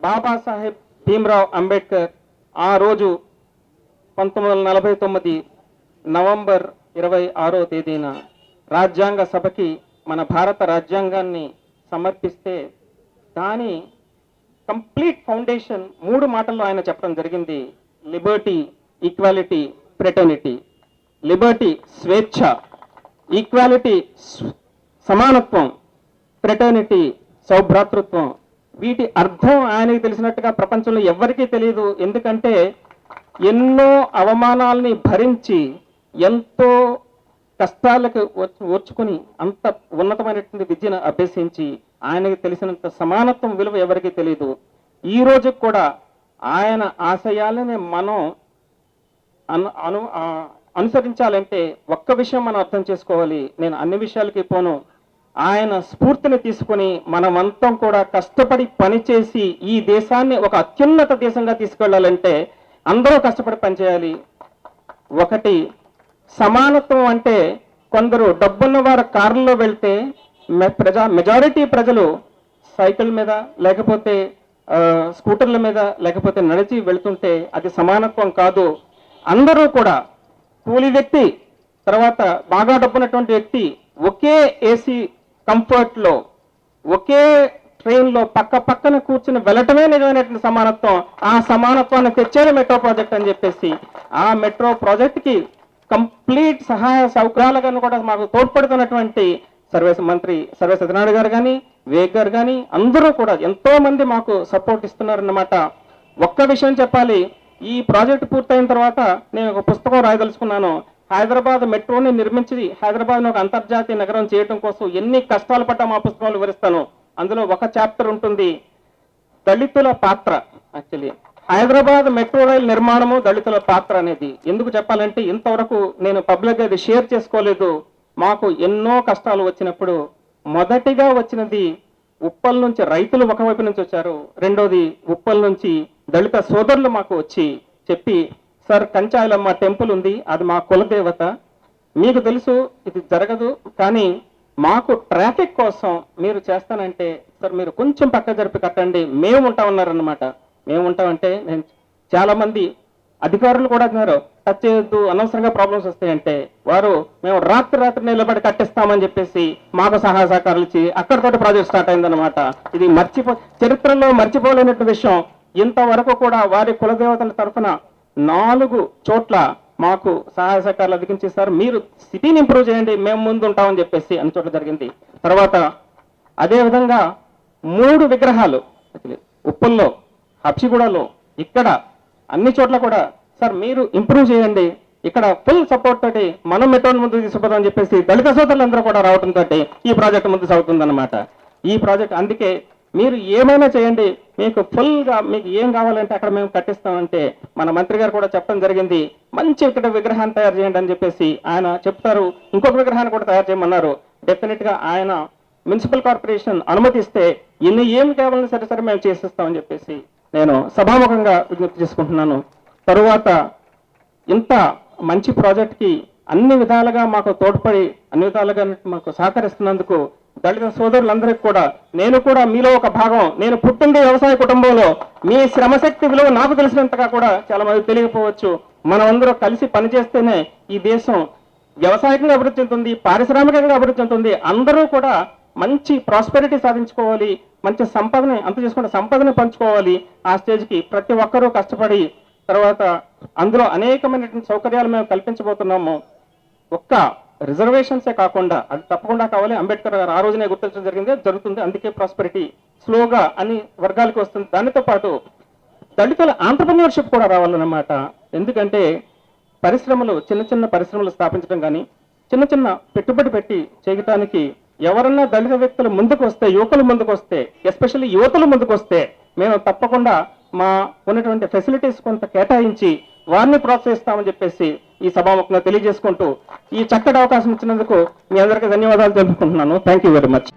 బాబాసాహెబ్ భీమ్రావ్ అంబేద్కర్ ఆ రోజు 1949 నవంబర్ 26వ తేదీన రాజ్యాంగ సభకి మన భారత రాజ్యాంగాన్ని సమర్పిస్తే దాని కంప్లీట్ ఫౌండేషన్ 3 మాటల్లో ఆయన చెప్పడం జరిగింది. Liberty, equality, fraternity. లిబర్టీ స్వేచ్ఛ, ఈక్వాలిటీ సమానత్వం, ఫ్రెటర్నిటీ సౌభ్రాతృత్వం. వీటి అర్థం ఆయనకి తెలిసినట్టుగా ప్రపంచంలో ఎవరికీ తెలియదు. ఎందుకంటే ఎన్నో అవమానాలని భరించి ఎంతో కష్టాలకు ఓర్చుకుని అంత ఉన్నతమైనటువంటి విద్యను అభ్యసించి ఆయనకి తెలిసినంత సమానత్వం విలువ ఎవరికీ తెలియదు. ఈ రోజు కూడా ఆయన ఆశయాలని మనం అనుసరించాలంటే ఒక్క విషయం మనం అర్థం చేసుకోవాలి. నేను అన్ని విషయాలకి పోను. ఆయన స్ఫూర్తిని తీసుకుని మనమంతా కూడా కష్టపడి పనిచేసి ఈ దేశాన్ని ఒక అత్యున్నత దేశంగా తీసుకెళ్లాలంటే అందరూ కష్టపడి పనిచేయాలి. ఒకటి సమానత్వం అంటే కొందరు డబ్బున్న వారు కారులో వెళ్తే మెజారిటీ ప్రజలు సైకిల్ మీద లేకపోతే స్కూటర్ల మీద లేకపోతే నడిచి వెళ్తుంటే అది సమానత్వం కాదు. అందరూ కూడా కూలి వ్యక్తి తర్వాత బాగా డబ్బున్నటువంటి వ్యక్తి ఒకే ఏసీ కంఫర్ట్ లో ఒకే ట్రైన్ లో పక్క పక్కన కూర్చుని వెళ్ళటమే నిజమైనటువంటి సమానత్వం. ఆ సమానత్వాన్ని తెచ్చేది మెట్రో ప్రాజెక్ట్ అని చెప్పేసి ఆ మెట్రో ప్రాజెక్ట్ కి కంప్లీట్ సహాయ సౌకర్యాలను కూడా మాకు తోడ్పడుతున్నటువంటి మంత్రి సర్వే సత్యనారాయణ గారు కానీ వివేక్ గారు కానీ అందరూ కూడా ఎంతో మంది మాకు సపోర్ట్ ఇస్తున్నారన్నమాట. ఒక్క విషయం చెప్పాలి, ఈ ప్రాజెక్ట్ పూర్తయిన తర్వాత నేను ఒక పుస్తకం రాయదలుచుకున్నాను. హైదరాబాద్ మెట్రోని నిర్మించి హైదరాబాద్ ఒక అంతర్జాతీయ నగరం చేయడం కోసం ఎన్ని కష్టాలు పడ్డా మా పుస్తకంలో వివరిస్తాను. అందులో ఒక చాప్టర్ ఉంటుంది దళితుల పాత్ర. యాక్చువల్లీ హైదరాబాద్ మెట్రో రైల్ నిర్మాణము దళితుల పాత్ర అనేది ఎందుకు చెప్పాలంటే ఇంతవరకు నేను పబ్లిక్ గా ఇది షేర్ చేసుకోలేదు. మాకు ఎన్నో కష్టాలు వచ్చినప్పుడు మొదటిగా వచ్చినది ఉప్పల్ నుంచి రైతులు ఒకవైపు నుంచి వచ్చారు. రెండోది ఉప్పల్ నుంచి దళిత సోదరులు మాకు వచ్చి చెప్పి, సార్ కంచాయలమ్మ టెంపుల్ ఉంది, అది మా కులదేవత, మీకు తెలుసు ఇది జరగదు, కానీ మాకు ట్రాఫిక్ కోసం మీరు చేస్తానంటే సార్ మీరు కొంచెం పక్క జరిపి కట్టండి, మేము ఉంటామన్నారన్నమాట. మేము ఉంటామంటే నేను చాలా మంది అధికారులు కూడా అన్నారు టచ్ చేయొద్దు అనవసరంగా ప్రాబ్లమ్స్ వస్తాయంటే వారు మేము రాత్రి నిలబడి కట్టిస్తామని చెప్పేసి మాకు సహాయ సహకారాలు ఇచ్చి అక్కడితోటి ప్రాజెక్ట్ స్టార్ట్ అయిందనమాట. ఇది చరిత్రలో మర్చిపోలేనటువంటి విషయం. ఇంతవరకు కూడా వారి కులదేవతల తరఫున 4 చోట్ల మాకు సహాయ సహకారాలు అధికించేస్తారు. మీరు సిటీని ఇంప్రూవ్ చేయండి, మేము ముందు ఉంటామని చెప్పేసి అన్ని చోట్ల జరిగింది. తర్వాత అదేవిధంగా 3 విగ్రహాలు ఉప్పల్లో, హబ్సిగూడలో, ఇక్కడ అన్ని చోట్ల కూడా సార్ మీరు ఇంప్రూవ్ చేయండి, ఇక్కడ ఫుల్ సపోర్ట్ తోటి మనం మెట్రోని ముందుకు తీసుకుపోతామని చెప్పేసి దళిత సోదరులందరూ కూడా రావడంతో ఈ ప్రాజెక్ట్ ముందు సాగుతుందన్నమాట. ఈ ప్రాజెక్ట్ అందుకే మీరు ఏమైనా చేయండి, మీకు ఫుల్గా మీకు ఏం కావాలంటే అక్కడ మేము కట్టిస్తామంటే మన మంత్రి గారు కూడా చెప్పడం జరిగింది. మంచి ఇక్కడ విగ్రహాన్ని తయారు చేయండి అని చెప్పేసి ఆయన చెప్తారు. ఇంకొక విగ్రహాన్ని కూడా తయారు చేయమన్నారు. డెఫినెట్ గా ఆయన మున్సిపల్ కార్పొరేషన్ అనుమతిస్తే ఏం కావాలని సరే మేము చేసేస్తామని చెప్పేసి నేను సభాముఖంగా విజ్ఞప్తి చేసుకుంటున్నాను. తరువాత ఇంత మంచి ప్రాజెక్ట్కి అన్ని విధాలుగా మాకు తోడ్పడి అన్ని విధాలుగా మాకు సహకరిస్తున్నందుకు దళిత సోదరులందరికీ కూడా నేను కూడా మీలో ఒక భాగం. నేను పుట్టింది వ్యవసాయ కుటుంబంలో. మీ శ్రమశక్తి విలువ నాకు తెలిసినంతగా కూడా చాలా మంది తెలియకపోవచ్చు. మనమందరూ కలిసి పనిచేస్తేనే ఈ దేశం వ్యవసాయకంగా అభివృద్ధి చెందుతుంది, పారిశ్రామికంగా అభివృద్ధి చెందుతుంది. అందరూ కూడా మంచి ప్రాస్పెరిటీ సాధించుకోవాలి, మంచి సంపదని సంపదని పంచుకోవాలి. ఆ స్టేజ్కి ప్రతి ఒక్కరూ కష్టపడి తర్వాత అందులో అనేకమైనటువంటి సౌకర్యాలు మేము కల్పించబోతున్నాము. ఒక్క రిజర్వేషన్సే కాకుండా అది తప్పకుండా కావాలి. అంబేద్కర్ గారు ఆ రోజునే గుర్తించడం జరుగుతుంది. అందుకే ప్రాస్పెరిటీ స్లోగా అన్ని వర్గాలకు వస్తుంది. దానితో పాటు దళితుల ఆంటర్‌ప్రెన్యూర్‌షిప్ కూడా రావాలన్నమాట. ఎందుకంటే పరిశ్రమలు చిన్న పరిశ్రమలు స్థాపించడం కానీ చిన్న పెట్టుబడి పెట్టి చేయడానికి ఎవరన్నా దళిత వ్యక్తులు ముందుకు వస్తే, యువకులు ముందుకు వస్తే, ఎస్పెషల్లీ యువతులు ముందుకు వస్తే మేము తప్పకుండా మా ఉన్నటువంటి ఫెసిలిటీస్ కొంత కేటాయించి వారిని ప్రోత్సహిస్తామని చెప్పేసి ఈ సభాముఖంగా తెలియజేసుకుంటూ ఈ చక్కటి అవకాశం ఇచ్చినందుకు మీ అందరికీ ధన్యవాదాలు తెలుపుకుంటున్నాను. Thank you very much.